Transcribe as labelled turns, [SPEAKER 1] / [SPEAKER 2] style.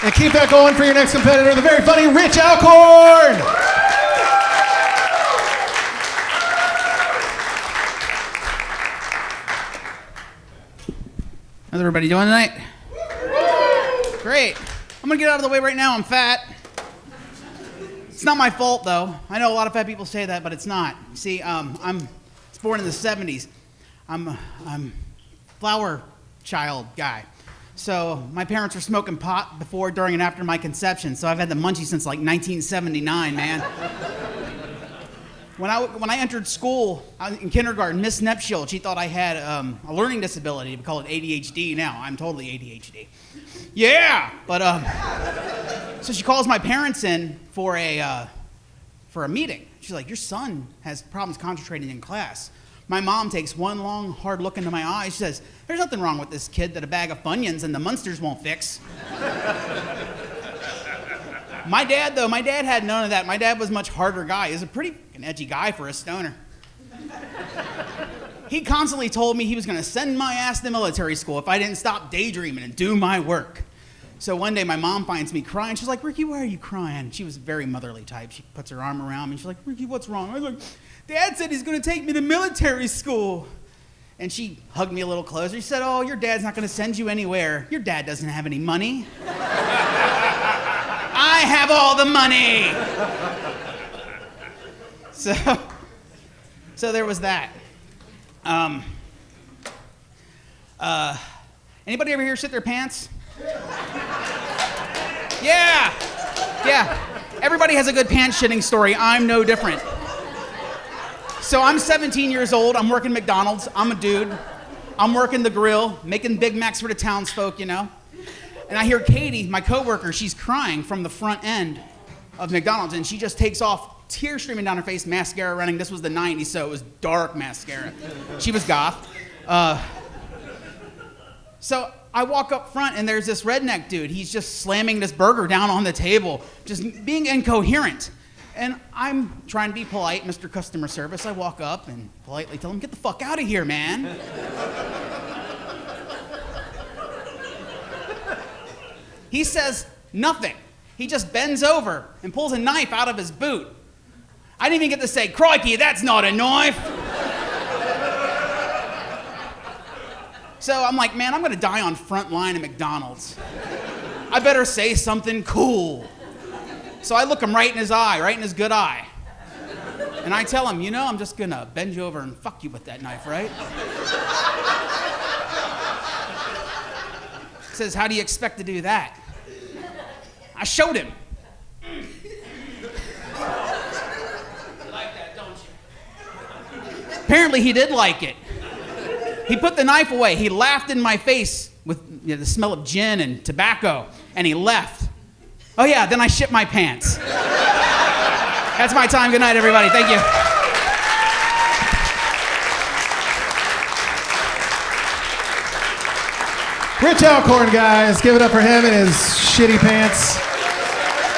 [SPEAKER 1] And keep that going for your next competitor, the very funny Rich Alcorn.
[SPEAKER 2] How's everybody doing tonight? Great. I'm gonna get out of the way right now. I'm fat. It's not my fault though. I know a lot of fat people say that, but it's not. See, I was born in the 70s. I'm flower child guy. So my parents were smoking pot before, during, and after my conception. So I've had the munchies since like 1979, man. When I entered school in kindergarten, Miss Nepshield, she thought I had a learning disability. We call it ADHD now. I'm totally ADHD. Yeah, but so she calls my parents in for a meeting. She's like, "Your son has problems concentrating in class." My mom takes one long, hard look into my eyes. She says, "There's nothing wrong with this kid that a bag of Funyuns and the Munsters won't fix." My dad had none of that. My dad was a much harder guy. He was a pretty edgy guy for a stoner. He constantly told me he was going to send my ass to military school if I didn't stop daydreaming and do my work. So one day my mom finds me crying. She's like, "Ricky, why are you crying?" She was a very motherly type. She puts her arm around me. She's like, "Ricky, what's wrong?" I was like, "Dad said he's going to take me to military school." And she hugged me a little closer. She said, "Oh, your dad's not going to send you anywhere. Your dad doesn't have any money." I have all the money. So there was that. Anybody ever here shit their pants? Yeah. Everybody has a good pants shitting story. I'm no different. So I'm 17 years old. I'm working McDonald's. I'm a dude. I'm working the grill, making Big Macs for the townsfolk, you know. And I hear Katie, my coworker, she's crying from the front end of McDonald's, and she just takes off, tears streaming down her face, mascara running. This was the 90s, so it was dark mascara. She was goth. So I walk up front, and there's this redneck dude. He's just slamming this burger down on the table, just being incoherent. And I'm trying to be polite, Mr. Customer Service. I walk up and politely tell him, "Get the fuck out of here, man." He says nothing. He just bends over and pulls a knife out of his boot. I didn't even get to say, "Crikey, that's not a knife." So I'm like, man, I'm gonna die on front line at McDonald's. I better say something cool. So I look him right in his eye, right in his good eye. And I tell him, "You know, I'm just gonna bend you over and fuck you with that knife, right?" He says, "How do you expect to do that?" I showed him. You like that, don't you? Apparently he did like it. He put the knife away. He laughed in my face with the smell of gin and tobacco, and he left. Oh yeah, then I shit my pants. That's my time. Good night, everybody. Thank you.
[SPEAKER 1] Rich Alcorn, guys. Give it up for him and his shitty pants.